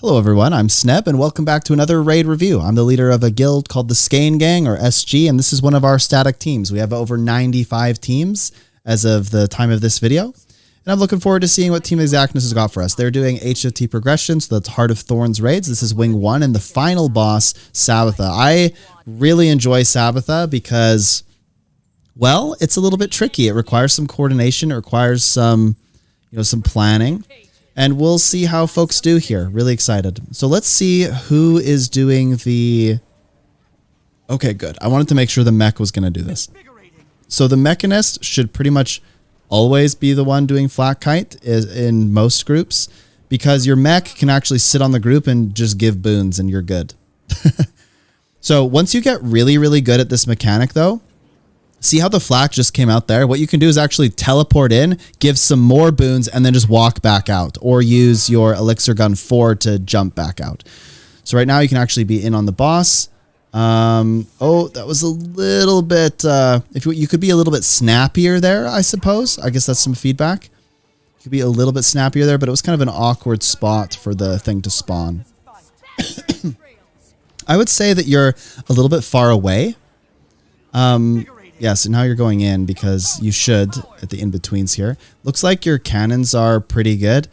Hello everyone, I'm Sneb and welcome back to another raid review. I'm the leader of a guild called the Skane Gang, or SG, and this is one of our static teams. We have over 95 teams as of the time of this video, and I'm looking forward to seeing what Team Exactness has got for us. They're doing HFT progression, so that's Heart of Thorns raids. This is Wing 1 and the final boss, Sabetha. I really enjoy Sabetha because, well, it's a little bit tricky. It requires some coordination, it requires some, some planning. And we'll see how folks do here. Really excited. So let's see who is doing the... Okay, good. I wanted to make sure the mech was going to do this. So the mechanist should pretty much always be the one doing flat kite in most groups, because your mech can actually sit on the group and just give boons and you're good. So once you get really, really good at this mechanic though, see how the flak just came out there? What you can do is actually teleport in, give some more boons, and then just walk back out. Or use your Elixir Gun 4 to jump back out. So right now you can actually be in on the boss. Oh, that was a little bit... if you could be a little bit snappier there, I suppose. I guess that's some feedback. You could be a little bit snappier there, but it was kind of an awkward spot for the thing to spawn. I would say that you're a little bit far away. Yeah, so now you're going in because you should at the in-betweens here. Looks like your cannons are pretty good.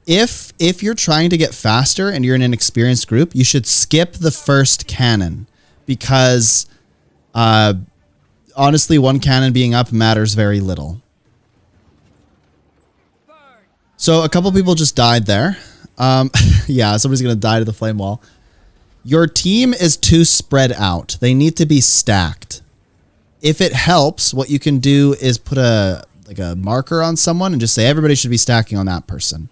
If you're trying to get faster and you're in an experienced group, you should skip the first cannon because honestly, one cannon being up matters very little. So a couple people just died there. Yeah, somebody's going to die to the flame wall. Your team is too spread out. They need to be stacked. If it helps, what you can do is put a marker on someone and just say everybody should be stacking on that person.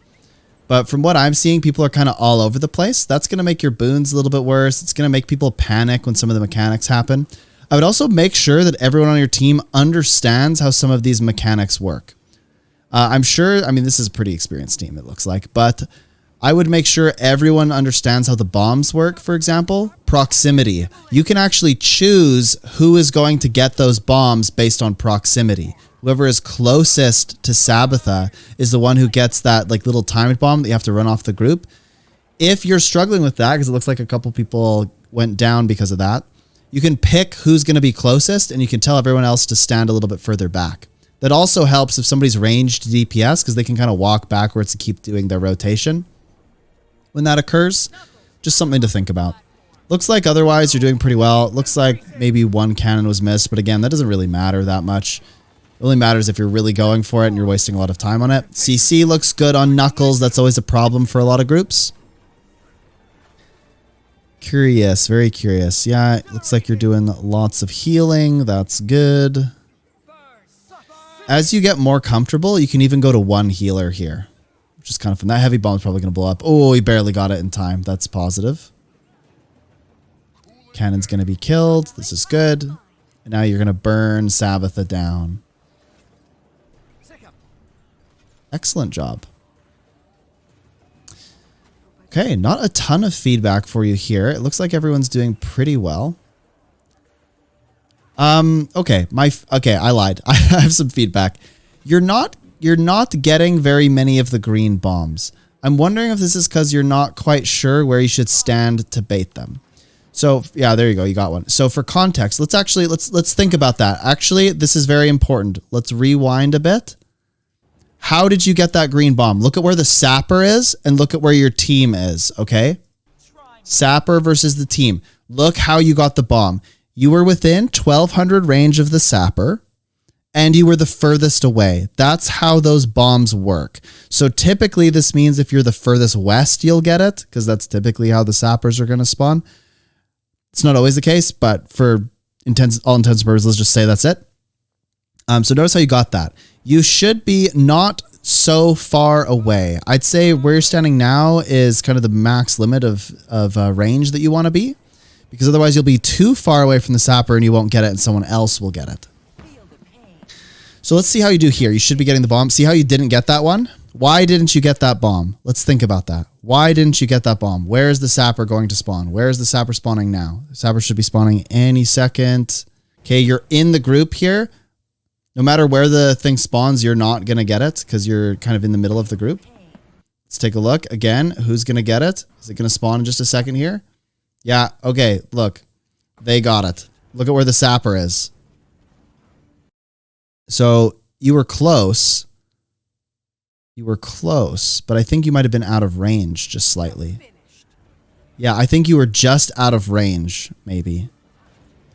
But from what I'm seeing, people are kind of all over the place. That's going to make your boons a little bit worse. It's going to make people panic when some of the mechanics happen. I would also make sure that everyone on your team understands how some of these mechanics work. I'm sure, I mean, this is a pretty experienced team, it looks like, but I would make sure everyone understands how the bombs work. For example, proximity. You can actually choose who is going to get those bombs based on proximity. Whoever is closest to Sabetha is the one who gets that little timed bomb that you have to run off the group. If you're struggling with that, because it looks like a couple people went down because of that, you can pick who's going to be closest and you can tell everyone else to stand a little bit further back. That also helps if somebody's ranged DPS because they can kind of walk backwards to keep doing their rotation. When that occurs, just something to think about. Looks like otherwise you're doing pretty well. It looks like maybe one cannon was missed, but again, that doesn't really matter that much. It only matters if you're really going for it and you're wasting a lot of time on it. CC looks good on Knuckles. That's always a problem for a lot of groups. Curious, very curious. Yeah, it looks like you're doing lots of healing. That's good. As you get more comfortable, you can even go to one healer here. Just kind of fun. That heavy bomb's probably going to blow up. Oh, he barely got it in time. That's positive. Cannon's going to be killed. This is good. And now you're going to burn Sabetha down. Excellent job. Okay, not a ton of feedback for you here. It looks like everyone's doing pretty well. Okay, I lied. I have some feedback. You're not getting very many of the green bombs. I'm wondering if this is because you're not quite sure where you should stand to bait them. So yeah, there you go. You got one. So for context, let's think about that. Actually, this is very important. Let's rewind a bit. How did you get that green bomb? Look at where the sapper is and look at where your team is. Okay. Sapper versus the team. Look how you got the bomb. You were within 1200 range of the sapper. And you were the furthest away. That's how those bombs work. So typically this means if you're the furthest west, you'll get it, because that's typically how the sappers are going to spawn. It's not always the case, but for all intents and purposes, let's just say that's it. So notice how you got that. You should be not so far away. I'd say where you're standing now is kind of the max limit of range that you want to be, because otherwise you'll be too far away from the sapper and you won't get it and someone else will get it. So let's see how you do here. You should be getting the bomb. See how you didn't get that one? Why didn't you get that bomb? Let's think about that. Why didn't you get that bomb? Where is the sapper going to spawn? Where is the sapper spawning now? The sapper should be spawning any second. Okay, you're in the group here. No matter where the thing spawns, you're not going to get it because you're kind of in the middle of the group. Let's take a look again. Who's going to get it? Is it going to spawn in just a second here? Yeah. Okay. Look, they got it. Look at where the sapper is. So you were close. You were close, but I think you might have been out of range just slightly. Yeah, I think you were just out of range, maybe.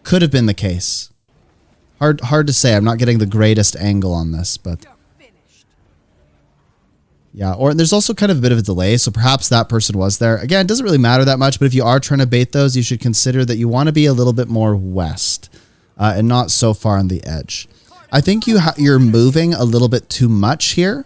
Could have been the case. Hard to say. I'm not getting the greatest angle on this, but... Yeah, or there's also kind of a bit of a delay, so perhaps that person was there. Again, it doesn't really matter that much, but if you are trying to bait those, you should consider that you want to be a little bit more west and not so far on the edge. I think you're moving a little bit too much here.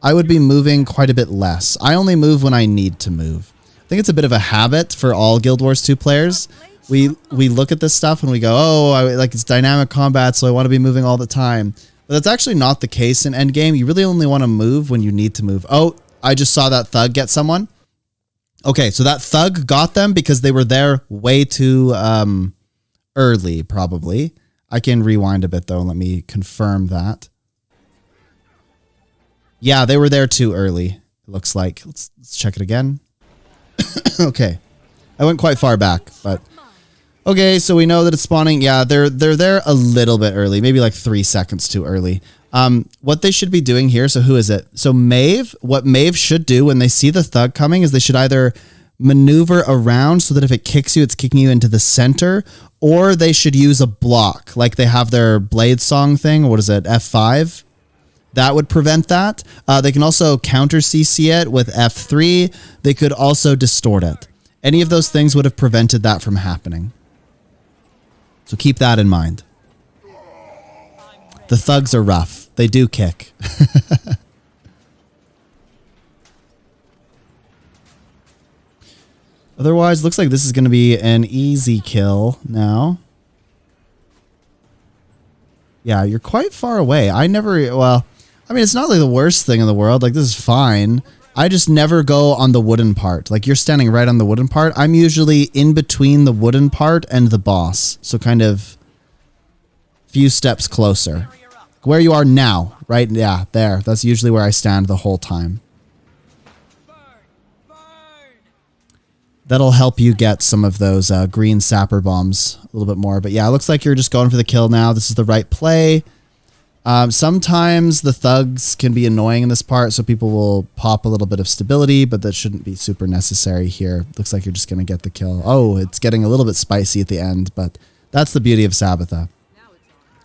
I would be moving quite a bit less. I only move when I need to move. I think it's a bit of a habit for all Guild Wars 2 players. We look at this stuff and we go, oh, like it's dynamic combat, so I want to be moving all the time. But that's actually not the case in endgame. You really only want to move when you need to move. Oh, I just saw that thug get someone. Okay, so that thug got them because they were there way too early, probably. I can rewind a bit, though, and let me confirm that. Yeah, they were there too early, it looks like. Let's check it again. Okay. I went quite far back, but... Okay, so we know that it's spawning. Yeah, they're there a little bit early, maybe like 3 seconds too early. What they should be doing here, so who is it? So Maeve, what Maeve should do when they see the thug coming is they should either maneuver around so that if it kicks you, it's kicking you into the center, or they should use a block, like they have their Blade Song thing. What is it, F5? That would prevent that. They can also counter CC it with F3. They could also distort it. Any of those things would have prevented that from happening. So keep that in mind. The thugs are rough. They do kick. Otherwise, looks like this is going to be an easy kill now. Yeah, you're quite far away. Well, I mean, it's not like the worst thing in the world. Like, this is fine. I just never go on the wooden part. Like, you're standing right on the wooden part. I'm usually in between the wooden part and the boss. So kind of few steps closer. Where you are now, right? Yeah, there. That's usually where I stand the whole time. That'll help you get some of those green sapper bombs a little bit more. But yeah, it looks like you're just going for the kill now. This is the right play. Sometimes the thugs can be annoying in this part, so people will pop a little bit of stability, but that shouldn't be super necessary here. Looks like you're just going to get the kill. Oh, it's getting a little bit spicy at the end, but that's the beauty of Sabetha.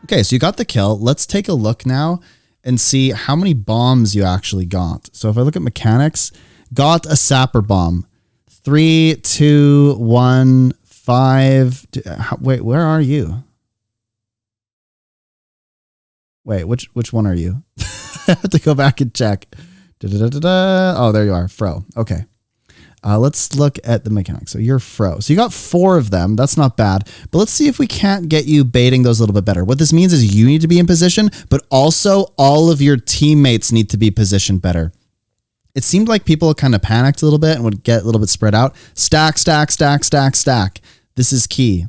Okay, so you got the kill. Let's take a look now and see how many bombs you actually got. So if I look at mechanics, got a sapper bomb. 3, 2, 1, 5. Wait, where are you? Wait, which one are you? I have to go back and check. Oh, there you are. Fro. Okay. Let's look at the mechanics. So you're Fro. So you got 4 of them. That's not bad. But let's see if we can't get you baiting those a little bit better. What this means is you need to be in position, but also all of your teammates need to be positioned better. It seemed like people kind of panicked a little bit and would get a little bit spread out. Stack, stack, stack, stack, stack. This is key.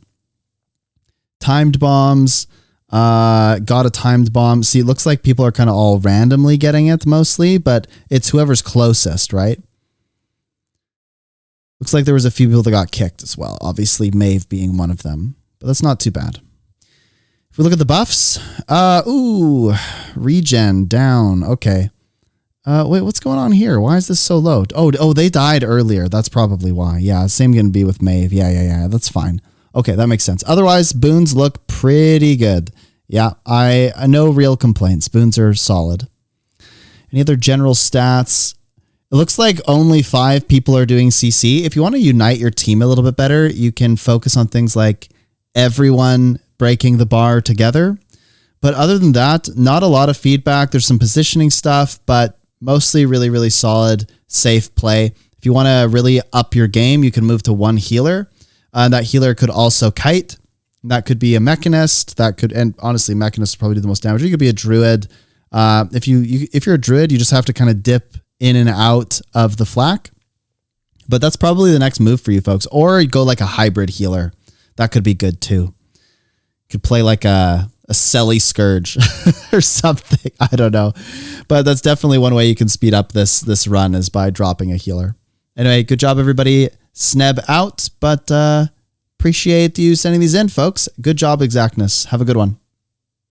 Timed bombs. Got a timed bomb. See, it looks like people are kind of all randomly getting it mostly, but it's whoever's closest, right? Looks like there was a few people that got kicked as well. Obviously, Maeve being one of them, but that's not too bad. If we look at the buffs, ooh, regen down. Okay. Wait, what's going on here? Why is this so low? Oh, they died earlier. That's probably why. Yeah, same gonna be with Maeve. Yeah. That's fine. Okay, that makes sense. Otherwise, boons look pretty good. Yeah, I no real complaints. Boons are solid. Any other general stats? It looks like only 5 people are doing CC. If you want to unite your team a little bit better, you can focus on things like everyone breaking the bar together. But other than that, not a lot of feedback. There's some positioning stuff, but mostly really, really solid, safe play. If you want to really up your game, you can move to 1 healer. That healer could also kite. That could be a mechanist. That could, and honestly, mechanists probably do the most damage. You could be a druid. If you're a druid, you just have to kind of dip in and out of the flak. But that's probably the next move for you folks. Or go like a hybrid healer. That could be good too. You could play like a a Selly Scourge or something. I don't know. But that's definitely one way you can speed up this run is by dropping a healer. Anyway, good job, everybody. Sneb out, but appreciate you sending these in, folks. Good job, Exactness. Have a good one.